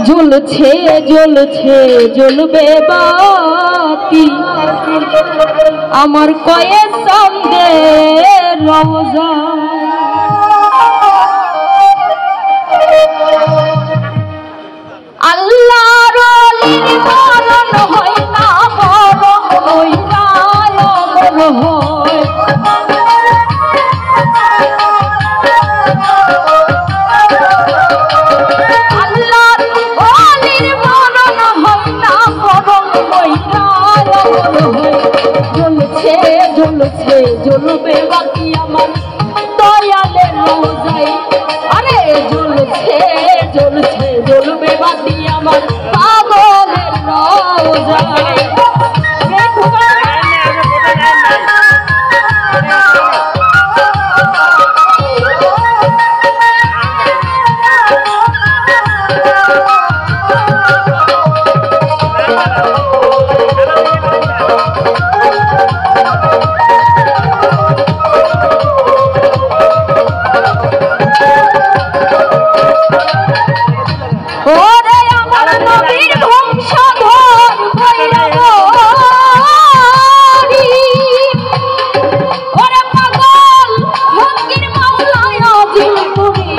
জ্বলছে জ্বলছে জ্বলবে বাতি আমার কয়েক সন্দের রওজা আল্লাহর ওলির মরণ হয় না মরণ হয় না অমর হয় আল্লাহর ওলির মরণ হয় না মরণ হয় না অমর হয় জ্বলছে জ্বলছে জ্বলবে বাতি আমার দয়ালের রওজায় আরে জ্বলছে জ্বলছে জ্বলবে বাতি আমার পাগলের রওজায় ওরে আমার নবীর বংশধর ভৈরবী ওরে পাগল ফকির মাওলায় আজিমপুরি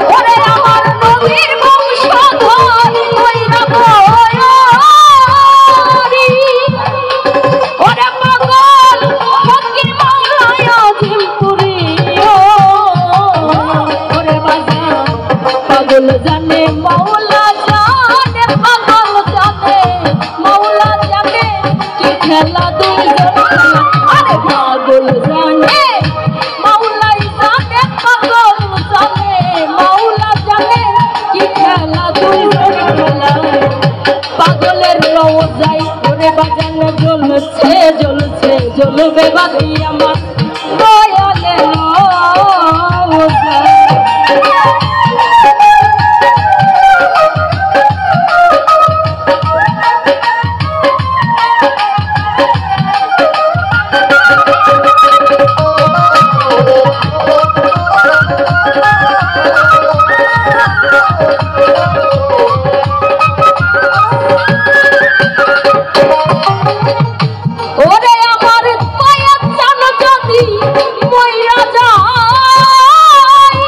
ওরে আমার নবীর বংশধর ওরে পাগল ফকির মাওলায় আজিমপুরি ওরে বাজান পাগল জানে মাওলা জানে পাগল জানে মাওলা জানে কি খেলা দুইজন আরে পাগল জানে মাওলাই জানে পাগল জানে মাওলা জানে কি খেলা দুইজন খেলা পাগলের রওজায় ওরে বাজান জ্বলছে জ্বলছে জ্বলবে বাতি আমার দয়ালের রওজায় ওরে আমার কয়েক জান যদি মইরা যায়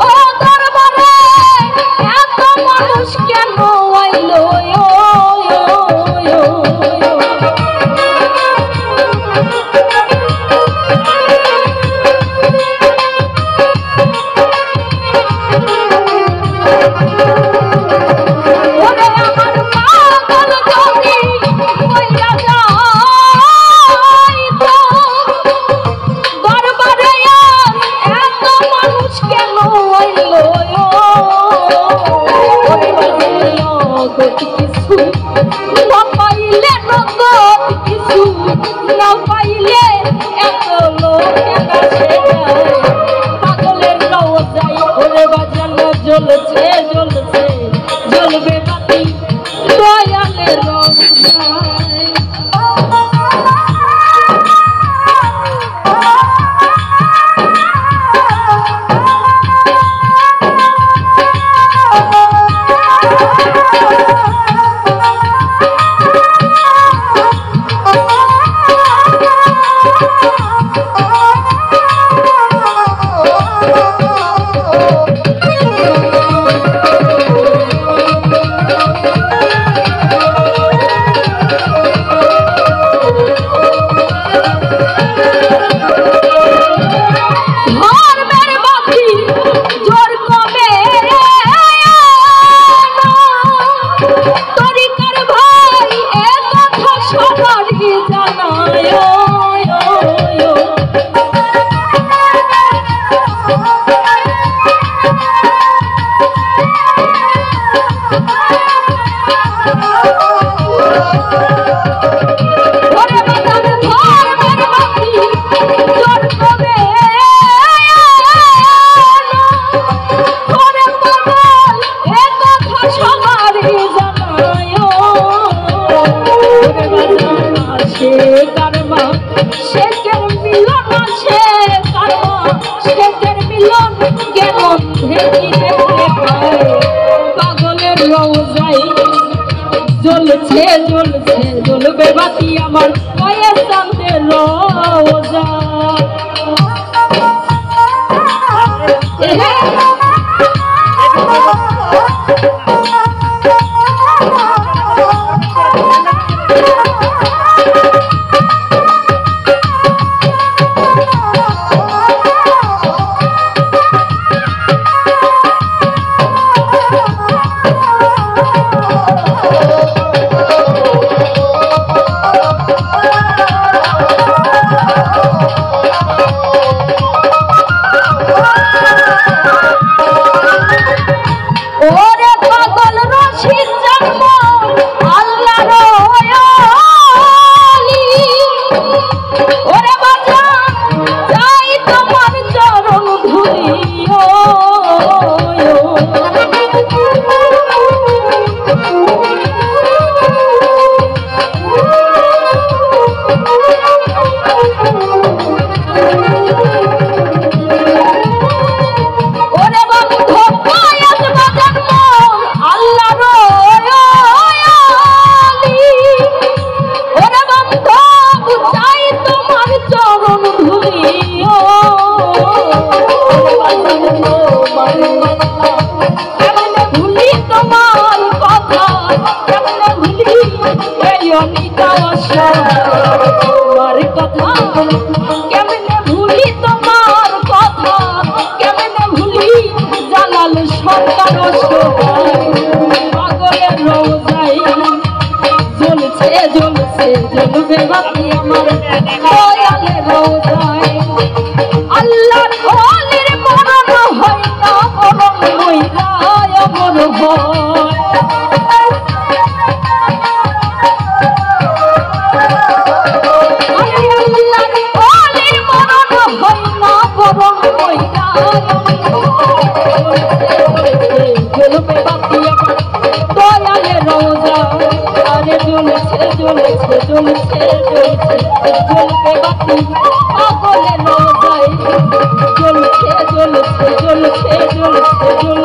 ও দরবারে এত মানুষ কেন আইলো ওরে আমার পাগল যদি মইরা যায় দরবারে এত মানুষ কেন আইলো ওরে নগদ কিছু না পাইলে নগদ কিছু না পাইলে এত লোকে কাছে যায় পাগলের রওজায় ওরে বাজানো জ্বলছে জ্বলছে জ্বলবে বাতি দয়ালের রওজায় রোজায় জ্বলছে জ্বলছে জ্বলবে বাতি আমার মায়ের চাঁদের রোজা। তোমার কথা কেমনে ভুলি, তোমার কথা কেমনে ভুলি, জালাল সন্তান পাগলের রোজায় জ্বলছে জ্বলছে জ্বলবে বাতি আমার দয়ালের রোজায়। আল্লাহর ওলির মরণ হয় না বরং মইরায় অমর হয়। জ্বলবে বাতি আমার দয়ালের রোজা, আরে জ্বলছে জ্বলছে জ্বলছে জ্বলছে জ্বলবে বাতি পাগলের রোজায় জ্বলছে জ্বলছে জ্বলছে জ্বলছে জ্বলছে।